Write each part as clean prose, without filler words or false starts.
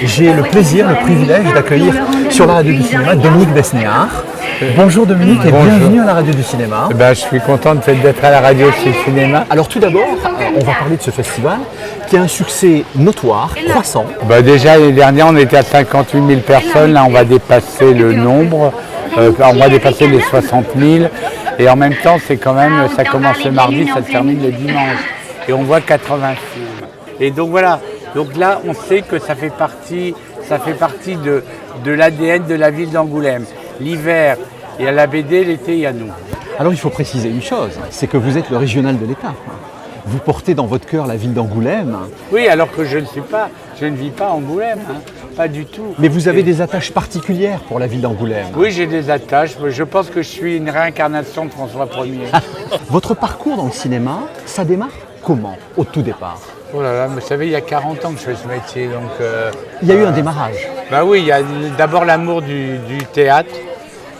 J'ai le plaisir, le privilège d'accueillir sur la radio du cinéma Dominique Besnéard. Bonjour Dominique et bienvenue à la radio du cinéma. Je suis content d'être à la radio du cinéma. Alors tout d'abord, on va parler de ce festival qui a un succès notoire, croissant. Déjà l'année dernière on était à 58 000 personnes, là on va dépasser le nombre, on va dépasser les 60 000 et en même temps c'est quand même, ça commence le mardi, ça se termine le dimanche et on voit 80 films. Et donc voilà, donc là on sait que ça fait partie de l'ADN de la ville d'Angoulême. L'hiver, il y a la BD, l'été, il y a nous. Alors il faut préciser une chose, c'est que vous êtes le régional de l'État. Vous portez dans votre cœur la ville d'Angoulême. Oui, alors que je ne vis pas à Angoulême, pas du tout. Mais vous avez des attaches particulières pour la ville d'Angoulême. Oui, j'ai des attaches. Je pense que je suis une réincarnation de François Ier. Votre parcours dans le cinéma, ça démarre comment, au tout départ? Oh là là, vous savez, il y a 40 ans que je fais ce métier, donc... il y a eu un démarrage. Oui, il y a d'abord l'amour du théâtre,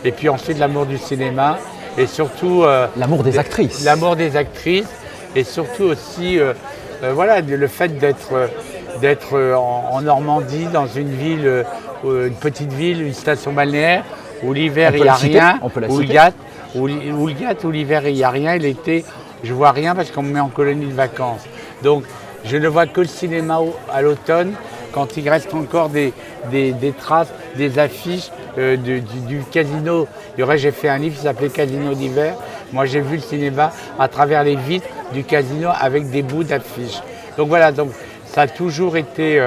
et puis ensuite l'amour du cinéma, et surtout... l'amour des actrices. L'amour des actrices, et surtout aussi, le fait d'être en Normandie, dans une ville, une petite ville, une station balnéaire, où l'hiver il n'y a rien, où l'hiver il n'y a rien, et l'été je vois rien parce qu'on me met en colonie de vacances. Donc je ne vois que le cinéma à l'automne, quand il reste encore des traces, des affiches du casino. J'ai fait un livre qui s'appelait Casino d'hiver. Moi j'ai vu le cinéma à travers les vitres du casino avec des bouts d'affiches. Donc voilà, donc ça a toujours été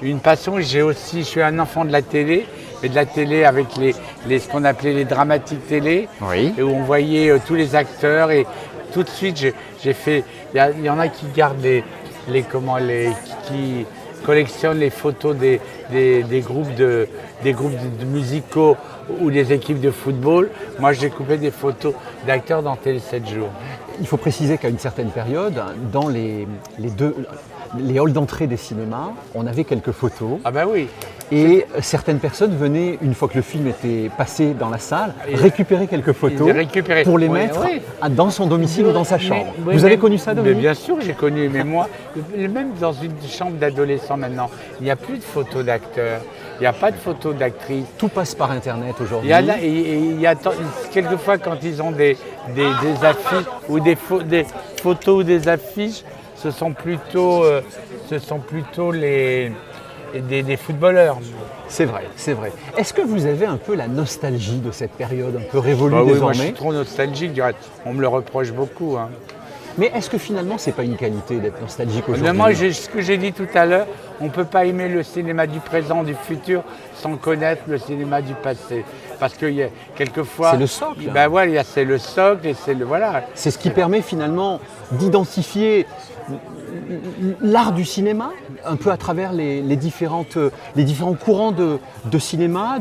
une passion. Je suis un enfant de la télé, mais de la télé avec ce qu'on appelait les dramatiques télé, oui. Et où on voyait tous les acteurs. Et tout de suite, j'ai fait. Il y en a qui gardent qui collectionnent les photos des groupes de musicaux ou des équipes de football. Moi, j'ai coupé des photos d'acteurs dans Télé 7 jours. Il faut préciser qu'à une certaine période, dans les halls d'entrée des cinémas, on avait quelques photos. Ah ben oui. Et certaines personnes venaient, une fois que le film était passé dans la salle, récupérer quelques photos pour les mettre dans son domicile ou dans sa chambre. Vous avez connu ça, Dominique? Bien sûr, j'ai connu, mais moi, même dans une chambre d'adolescent maintenant, il n'y a plus de photos d'acteurs, il n'y a pas de photos d'actrices. Tout passe par Internet aujourd'hui. Il y a quelquefois quand ils ont des affiches ou des photos ou des affiches, ce sont plutôt des footballeurs. C'est vrai, c'est vrai. Est-ce que vous avez un peu la nostalgie de cette période un peu révolue oui, désormais? moi, je suis trop nostalgique, on me le reproche beaucoup. Mais est-ce que finalement, c'est pas une qualité d'être nostalgique aujourd'hui? Moi, ce que j'ai dit tout à l'heure, on ne peut pas aimer le cinéma du présent, du futur, sans connaître le cinéma du passé. Parce que quelquefois... C'est le socle. C'est le socle et c'est le... Voilà. C'est ce qui permet finalement d'identifier l'art du cinéma, un peu à travers les différents courants de cinéma.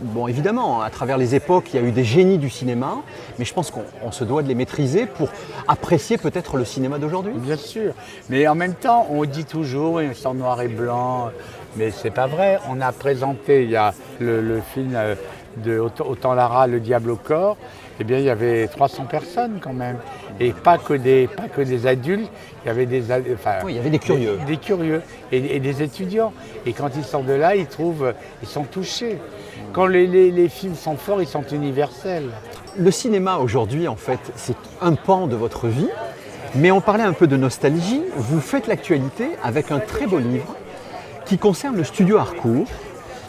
Bon, évidemment, à travers les époques, il y a eu des génies du cinéma, mais je pense qu'on se doit de les maîtriser pour apprécier peut-être le cinéma d'aujourd'hui. Bien sûr, mais en même temps, on dit toujours, c'est en noir et blanc, mais c'est pas vrai. On a présenté, il y a le film de Autant Lara, Le Diable au corps, eh bien il y avait 300 personnes quand même. Et pas que des adultes, il y avait il y avait des curieux. Des curieux et des étudiants. Et quand ils sortent de là, ils sont touchés. Quand les films sont forts, ils sont universels. Le cinéma aujourd'hui, en fait, c'est un pan de votre vie. Mais on parlait un peu de nostalgie. Vous faites l'actualité avec un très beau livre qui concerne le studio Harcourt.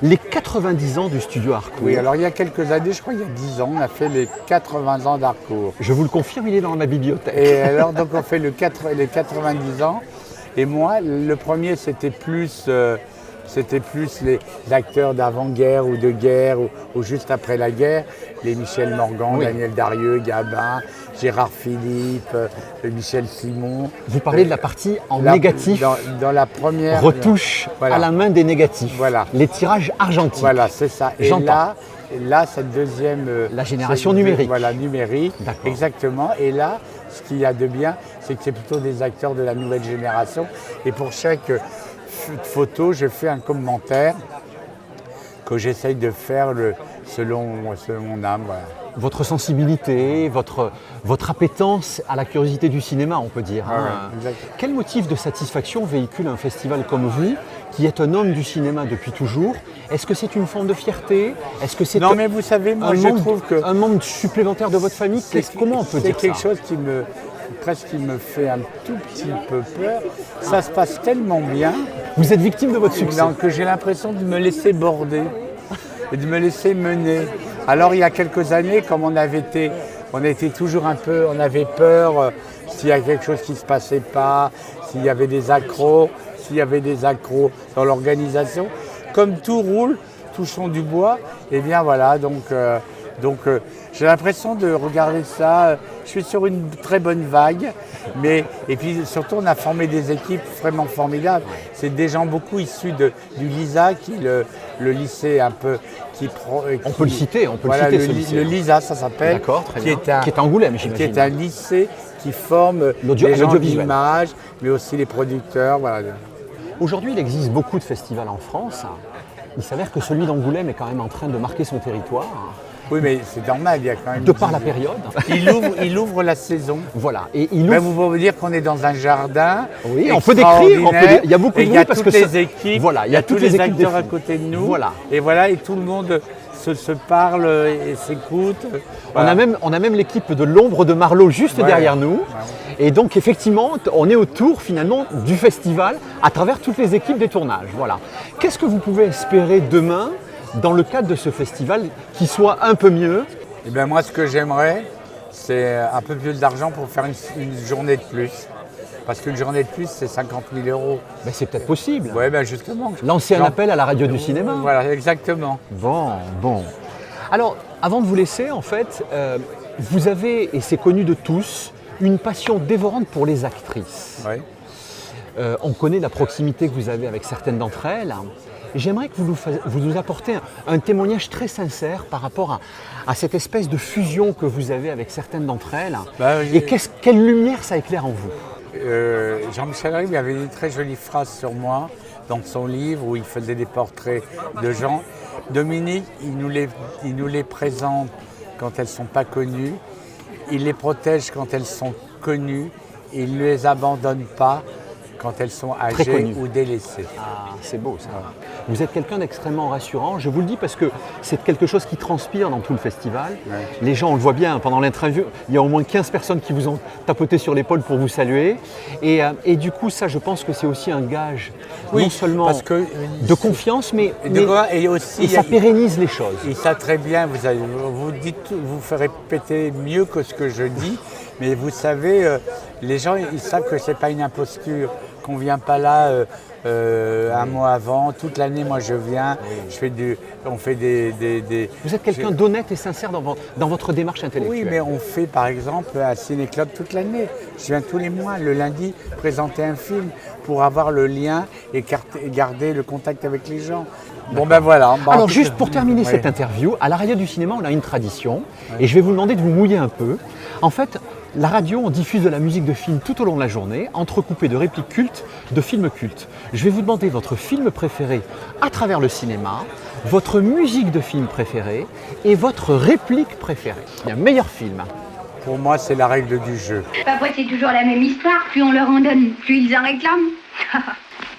Les 90 ans du studio Harcourt. Oui, alors il y a quelques années, je crois il y a 10 ans, on a fait les 80 ans d'Harcourt. Je vous le confirme, il est dans ma bibliothèque. Et alors, donc on fait les 90 ans. Et moi, le premier, c'était plus les acteurs d'avant-guerre ou de guerre ou juste après la guerre. Les Michel Morgan, oui. Daniel Darieux, Gabin, Gérard Philippe, Michel Simon. Vous parlez de la partie en négatif. Dans la première... Retouche à la main des négatifs. Voilà. Les tirages argentiques. Voilà, c'est ça. Et là, cette deuxième... la génération numérique. Voilà, numérique. Exactement. Et là, ce qu'il y a de bien, c'est que c'est plutôt des acteurs de la nouvelle génération. Et pour chaque photo, je fais un commentaire que j'essaye de faire selon mon âme. Voilà. Votre sensibilité, votre appétence à la curiosité du cinéma, on peut dire. Ouais, Quel motif de satisfaction véhicule un festival comme vous qui êtes un homme du cinéma depuis toujours. Est-ce que c'est une forme de fierté? Est-ce que c'est Non, mais vous savez, moi je trouve que un membre supplémentaire de votre famille? Comment on peut dire ça? C'est quelque chose qui me fait un tout petit peu peur. Ça se passe tellement bien. Vous êtes victime de votre succès. Que j'ai l'impression de me laisser border et de me laisser mener. Alors il y a quelques années, comme on était toujours un peu, on avait peur s'il y a quelque chose qui ne se passait pas, s'il y avait des accros dans l'organisation. Comme tout roule, touchons du bois, et bien voilà, donc j'ai l'impression de regarder ça, je suis sur une très bonne vague, et puis surtout on a formé des équipes vraiment formidables. C'est des gens beaucoup issus du LISA, qui est le lycée un peu... On peut le citer le LISA, ça s'appelle. D'accord, très bien. Qui est à Angoulême, j'imagine. Qui est un lycée qui forme les gens d'image, mais aussi les producteurs. Voilà. Aujourd'hui, il existe beaucoup de festivals en France. Il s'avère que celui d'Angoulême est quand même en train de marquer son territoire. Oui, mais c'est normal, il y a quand même... De par la période. Il ouvre la saison. Voilà. Et vous pouvez dire qu'on est dans un jardin. Oui, on peut décrire. Il y a beaucoup de bruit parce que les équipes, voilà, il y a tous les acteurs à côté de nous. Voilà. Et tout le monde se parle et s'écoute. Voilà. On a même l'équipe de l'ombre de Marlowe juste derrière nous. Ouais. Et donc effectivement, on est autour finalement du festival à travers toutes les équipes des tournages. Voilà. Qu'est-ce que vous pouvez espérer demain dans le cadre de ce festival qui soit un peu mieux? Eh bien moi, ce que j'aimerais, c'est un peu plus d'argent pour faire une journée de plus. Parce qu'une journée de plus, c'est 50 000 €. Ben c'est peut-être possible. Oui, ben justement. Lancer un appel à la radio du cinéma. Voilà, exactement. Bon. Alors, avant de vous laisser, en fait, vous avez, et c'est connu de tous, une passion dévorante pour les actrices. Oui. On connaît la proximité que vous avez avec certaines d'entre elles. J'aimerais que vous nous apportiez un témoignage très sincère par rapport à cette espèce de fusion que vous avez avec certaines d'entre elles. Et quelle lumière ça éclaire en vous? Jean-Michel Jarry avait des très jolies phrases sur moi dans son livre où il faisait des portraits de gens. Dominique, il nous les présente quand elles ne sont pas connues, il les protège quand elles sont connues, il ne les abandonne pas quand elles sont âgées ou délaissées. Ah, c'est beau ça. Vous êtes quelqu'un d'extrêmement rassurant. Je vous le dis parce que c'est quelque chose qui transpire dans tout le festival. Ouais. Les gens, on le voit bien, pendant l'interview, il y a au moins 15 personnes qui vous ont tapoté sur l'épaule pour vous saluer. Et du coup, ça, je pense que c'est aussi un gage, non seulement de confiance, mais aussi, ça pérennise les choses. Et ça, très bien, vous ferez répéter mieux que ce que je dis, mais vous savez, les gens, ils savent que ce n'est pas une imposture, qu'on ne vient pas là un mois avant. Toute l'année, moi, je viens, on fait des... Vous êtes quelqu'un d'honnête et sincère dans votre démarche intellectuelle. Oui, mais on fait, par exemple, un ciné-club toute l'année. Je viens tous les mois, le lundi, présenter un film pour avoir le lien et garder le contact avec les gens. Bon, ben voilà. Alors, juste pour terminer cette interview, à la radio du cinéma, on a une tradition, et je vais vous demander de vous mouiller un peu. En fait, la radio, on diffuse de la musique de film tout au long de la journée, entrecoupée de répliques cultes, de films cultes. Je vais vous demander votre film préféré à travers le cinéma, votre musique de film préférée et votre réplique préférée. Un meilleur film. Pour moi, c'est la règle du jeu. Papa, c'est toujours la même histoire. Plus on leur en donne, plus ils en réclament.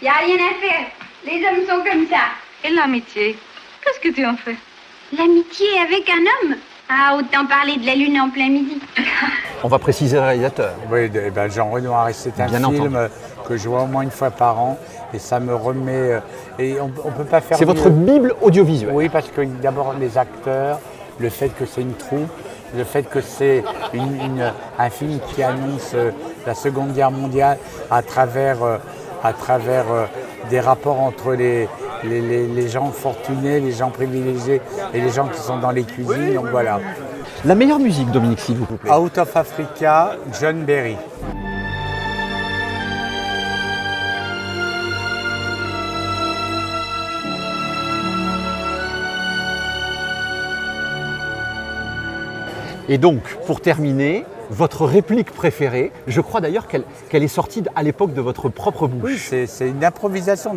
Y a rien à faire. Les hommes sont comme ça. Et l'amitié? Qu'est-ce que tu en fais? L'amitié avec un homme? Ah, autant parler de la lune en plein midi. On va préciser le réalisateur. Oui, Jean Renoir, c'est un film que je vois au moins une fois par an et ça me remet... et on peut pas faire... C'est votre Bible audiovisuelle. Oui, parce que d'abord les acteurs, le fait que c'est une troupe, le fait que c'est un film qui annonce la Seconde Guerre mondiale à travers des rapports entre les gens fortunés, les gens privilégiés et les gens qui sont dans les cuisines. Donc voilà. La meilleure musique, Dominique, s'il vous plaît. Out of Africa, John Berry. Et donc, pour terminer, votre réplique préférée, je crois d'ailleurs qu'elle est sortie à l'époque de votre propre bouche. Oui, c'est une improvisation.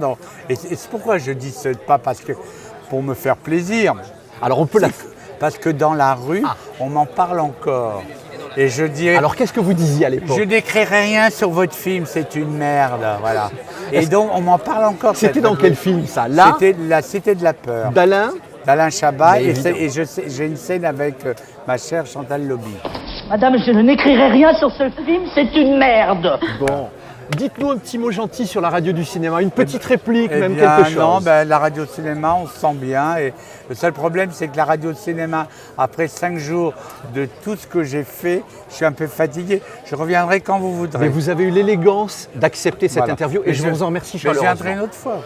Et c'est pourquoi je dis pas parce que pour me faire plaisir. Alors on peut parce que dans la rue, on m'en parle encore. Et je dirais... Alors qu'est-ce que vous disiez à l'époque? Je n'écrirai rien sur votre film, c'est une merde, voilà. Et donc, on m'en parle encore. C'était cette dans revue. quel film ça? Là, C'était La Cité de la Peur, d'Alain. d'Alain Chabat. Mais Et, évidemment. j'ai une scène avec ma chère Chantal Lobby. Madame, je n'écrirai rien sur ce film, c'est une merde. Bon. Dites-nous un petit mot gentil sur la radio du cinéma, une petite réplique, Eh même bien, quelque chose. non, la radio-cinéma, on se sent bien. Et le seul problème, c'est que la radio-cinéma, après 5 jours de tout ce que j'ai fait, je suis un peu fatigué. Je reviendrai quand vous voudrez. Mais vous avez eu l'élégance d'accepter cette Voilà. interview et Mais je vous en remercie mais je chaleureusement. viendrai une autre fois.